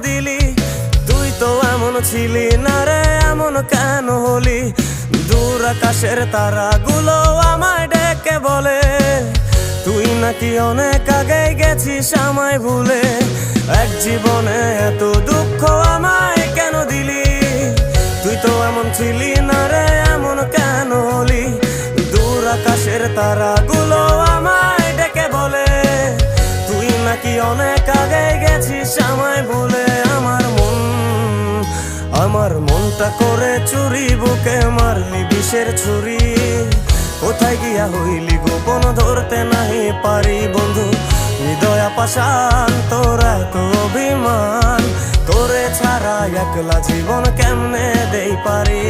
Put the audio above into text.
দিলি? তুই তো এমন ছিলি না রে, এমন কেন হলি? দূর আকাশের তারাগুলো আমায় ডেকে বলে তুই নাকি অনেক আগে গেছিস আমায় ভুলে। এক জীবনে এত দুঃখ আমায় কেন দিলি? তুই তো এমন ছিলি না রে, এমন কেন হলি? দূর আকাশের তারাগুলো আমায় ডেকে বলে তুই নাকি অনেক আগে গেছিস আমায় ভুলে। আমার মনটা করে চুরি, বুকে মারলি বিষের ছুরি। কোথায় গিয়া হইলি গোপন ধরতে নাহি পারি বন্ধু। হৃদয় পাষাণ তোর এত অভিমান, তোরে ছাড়া একলা জীবন কেমনে দেই পারি?